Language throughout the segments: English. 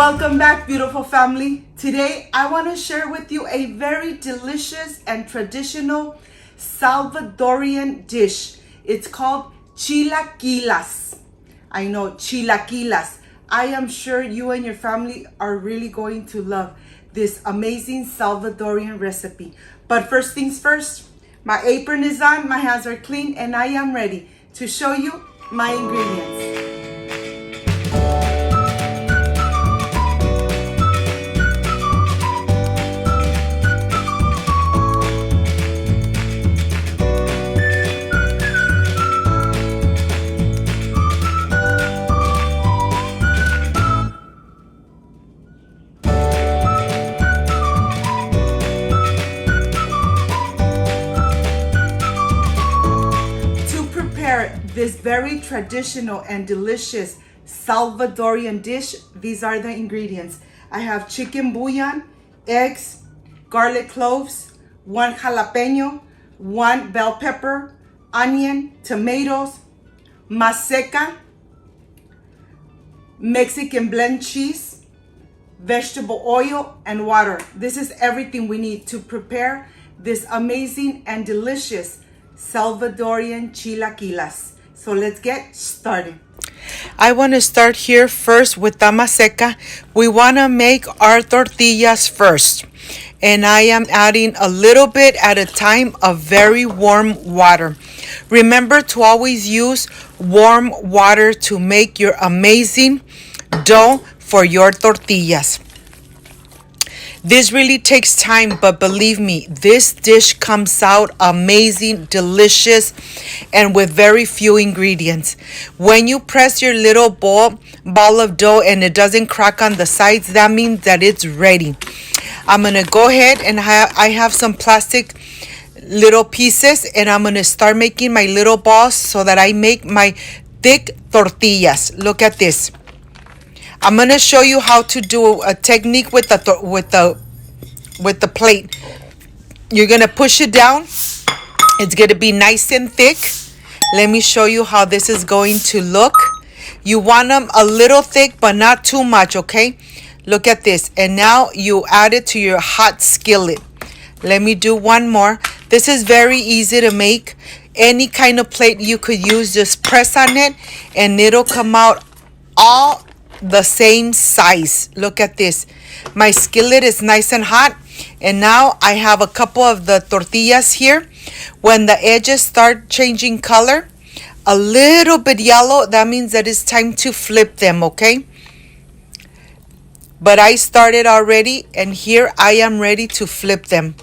Welcome back, beautiful family. Today I want to share with you a very delicious and traditional Salvadorian dish. It's called chilaquiles. I know, chilaquiles. I am sure you and your family are really going to love this amazing Salvadorian recipe. But first things first, my apron is on, my hands are clean, and I am ready to show you my ingredients. This very traditional and delicious Salvadorian dish, these are the ingredients. I have chicken bouillon, eggs, garlic cloves, 1 jalapeño, 1 bell pepper, onion, tomatoes, Maseca, Mexican blend cheese, vegetable oil, and water. This is everything we need to prepare this amazing and delicious Salvadorian chilaquiles. So let's get started. I want to start here first with the Maseca. We want to make our tortillas first. And I am adding a little bit at a time of very warm water. Remember to always use warm water to make your amazing dough for your tortillas. This really takes time, but believe me, this dish comes out amazing, delicious, and with very few ingredients. When you press your little ball of dough and it doesn't crack on the sides, that means that it's ready. I'm going to go ahead and I have some plastic little pieces, and I'm going to start making my little balls so that I make my thick tortillas. Look at this. I'm going to show you how to do a technique with the plate. You're going to push it down. It's going to be nice and thick. Let me show you how this is going to look. You want them a little thick, but not too much, okay? Look at this. And now you add it to your hot skillet. Let me do one more. This is very easy to make. Any kind of plate you could use, just press on it and it'll come out all the same size. Look at this. My skillet is nice and hot, and now I have a couple of the tortillas here. When the edges start changing color, a little bit yellow, that means that it's time to flip them, okay? But I started already, and here I am ready to flip them.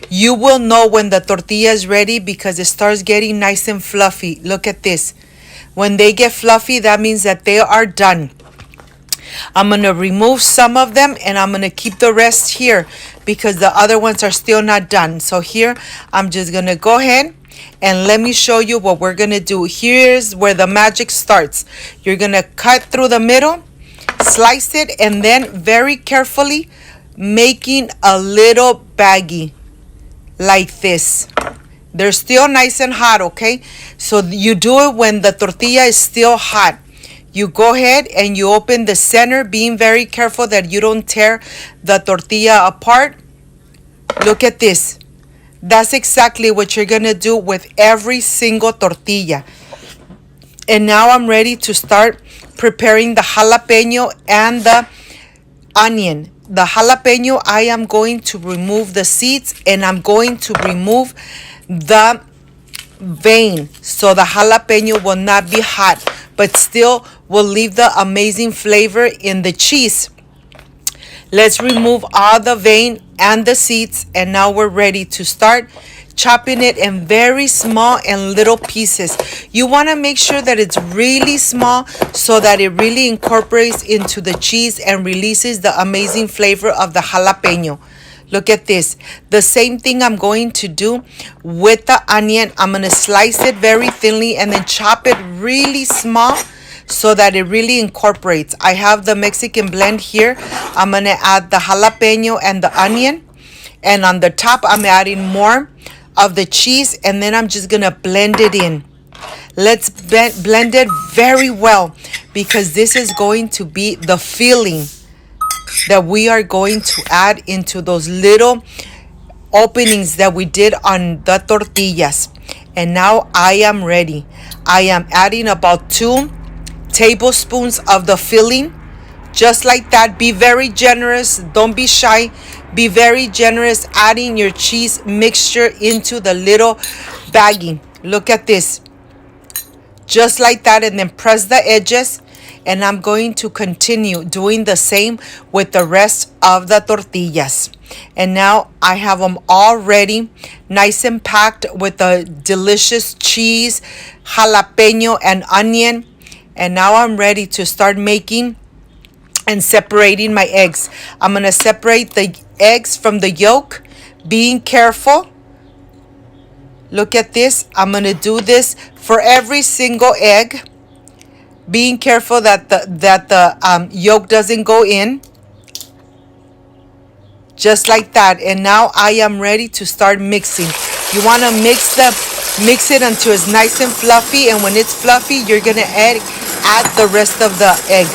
You will know when the tortilla is ready because it starts getting nice and fluffy. Look at this. When they get fluffy, that means that they are done. I'm going to remove some of them and I'm going to keep the rest here because the other ones are still not done. So here, I'm just going to go ahead and let me show you what we're going to do. Here's where the magic starts. You're going to cut through the middle, slice it, and then very carefully making a little baggie like this. They're still nice and hot, okay? So you do it when the tortilla is still hot. You go ahead and you open the center, being very careful that you don't tear the tortilla apart. Look at this. That's exactly what you're going to do with every single tortilla. And now I'm ready to start preparing the jalapeño and the onion. The jalapeño, I am going to remove the seeds and I'm going to remove the vein so the jalapeño will not be hot, but still will leave the amazing flavor in the cheese. Let's remove all the vein and the seeds, and now we're ready to start chopping it in very small and little pieces. You want to make sure that it's really small so that it really incorporates into the cheese and releases the amazing flavor of the jalapeño. Look at this. The same thing I'm going to do with the onion. I'm going to slice it very thinly and then chop it really small so that it really incorporates. I have the Mexican blend here. I'm going to add the jalapeño and the onion. And on the top, I'm adding more of the cheese. And then I'm just going to blend it in. Let's blend it very well. because this is going to be the filling that we are going to add into those little openings that we did on the tortillas. And now I am ready. I am adding about 2 tablespoons of the filling, just like that. Be very generous. Don't be shy. Be very generous adding your cheese mixture into the little bagging. Look at this. Just like that, and then press the edges. And I'm going to continue doing the same with the rest of the tortillas. And now I have them all ready, nice and packed with the delicious cheese, jalapeño, and onion. And now I'm ready to start making and separating my eggs. I'm going to separate the eggs from the yolk, being careful. Look at this. I'm going to do this for every single egg, being careful that the yolk doesn't go in. Just like that. And now I am ready to start mixing. You want to mix it until it's nice and fluffy. And when it's fluffy, you're going to add the rest of the egg.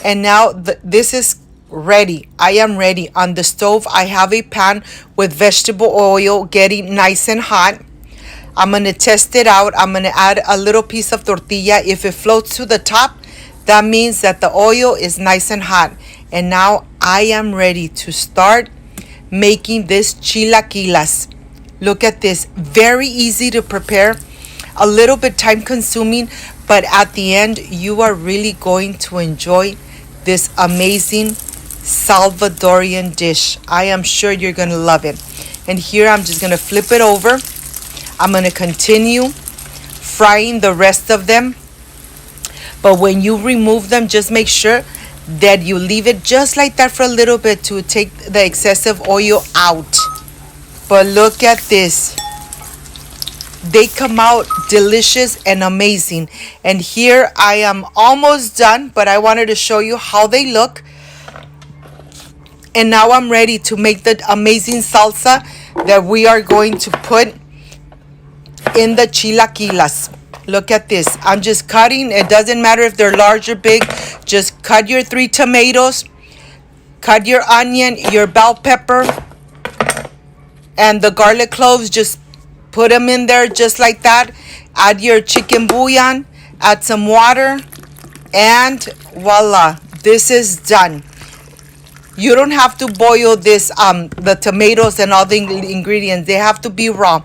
And now this is ready. I am ready. On the stove, I have a pan with vegetable oil getting nice and hot. I'm going to test it out. I'm going to add a little piece of tortilla. If it floats to the top, that means that the oil is nice and hot. And now I am ready to start making this chilaquiles. Look at this. Very easy to prepare. A little bit time consuming, but at the end, you are really going to enjoy this amazing Salvadorian dish. I am sure you're going to love it. And here I'm just going to flip it over. I'm going to continue frying the rest of them. But when you remove them, just make sure that you leave it just like that for a little bit to take the excessive oil out. But look at this. They come out delicious and amazing. And here I am almost done, but I wanted to show you how they look. And now I'm ready to make the amazing salsa that we are going to put in the chilaquiles. Look at this. I'm just cutting. It doesn't matter if they're large or big. Just cut your 3 tomatoes, cut your onion, your bell pepper, and the garlic cloves. Just put them in there just like that. Add your chicken bouillon, add some water, and voila, this is done. You don't have to boil this, the tomatoes and all the ingredients. They have to be raw.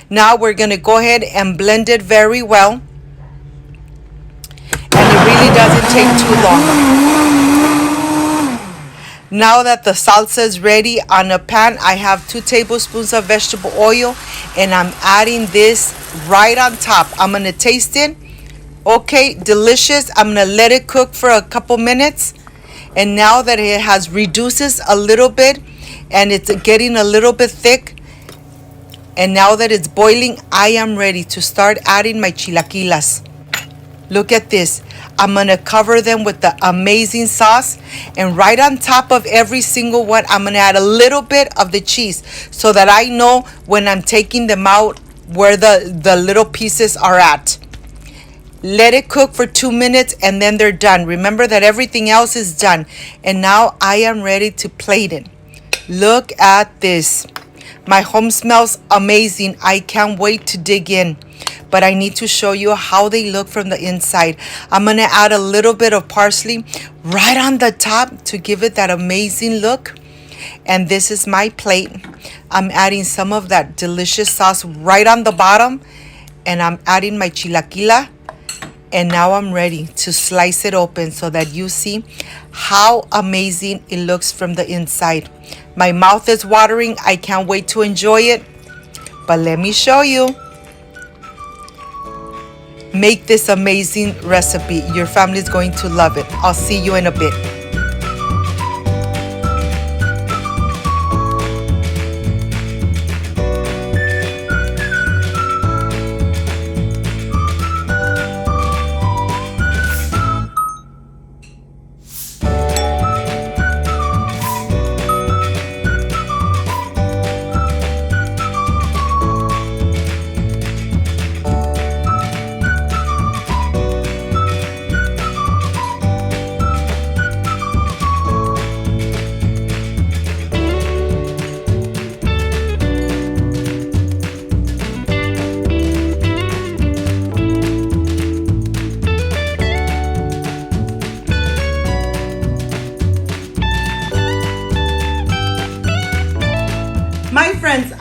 Now we're going to go ahead and blend it very well. And it really doesn't take too long. Now that the salsa is ready, on a pan, I have 2 tablespoons of vegetable oil. And I'm adding this right on top. I'm going to taste it. Okay, delicious. I'm going to let it cook for a couple minutes. And now that it has reduces a little bit and it's getting a little bit thick, and now that it's boiling, I am ready to start adding my chilaquiles. Look at this. I'm going to cover them with the amazing sauce. And right on top of every single one, I'm going to add a little bit of the cheese so that I know when I'm taking them out where the little pieces are at. Let it cook for 2 minutes and then they're done. Remember that everything else is done. And now I am ready to plate it. Look at this. My home smells amazing. I can't wait to dig in. But I need to show you how they look from the inside. I'm going to add a little bit of parsley right on the top to give it that amazing look. And this is my plate. I'm adding some of that delicious sauce right on the bottom. And I'm adding my chilaquila. And now I'm ready to slice it open so that you see how amazing it looks from the inside. My mouth is watering. I can't wait to enjoy it. But let me show you. Make this amazing recipe. Your family is going to love it. I'll see you in a bit.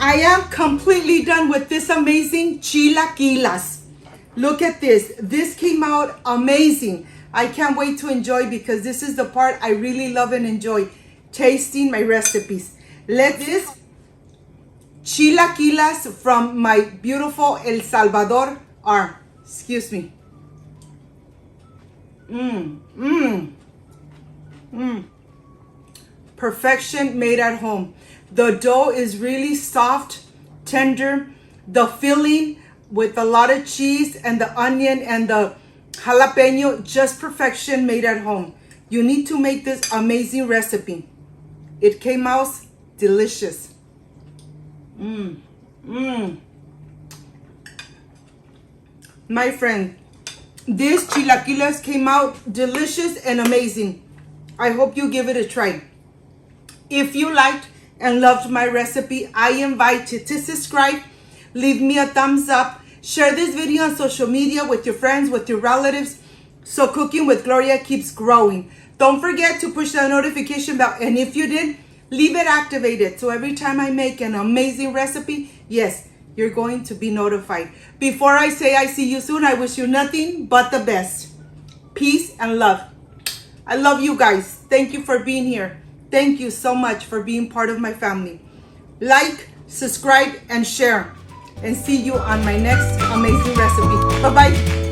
I am completely done with this amazing chilaquiles. Look at this. This came out amazing. I can't wait to enjoy because this is the part I really love and enjoy, tasting my recipes. Let this chilaquiles from my beautiful El Salvador are. Excuse me. Perfection made at home. The dough is really soft, tender. The filling with a lot of cheese and the onion and the jalapeño, just perfection made at home. You need to make this amazing recipe. It came out delicious. My friend, these chilaquiles came out delicious and amazing. I hope you give it a try. If you liked and loved my recipe, I invite you to subscribe, leave me a thumbs up, share this video on social media with your friends, with your relatives, so Cooking with Gloria keeps growing. Don't forget to push that notification bell, and if you did, leave it activated, so every time I make an amazing recipe, yes, you're going to be notified. Before I say I see you soon, I wish you nothing but the best. Peace and love. I love you guys. Thank you for being here. Thank you so much for being part of my family. Like, subscribe, and share. And see you on my next amazing recipe. Bye-bye.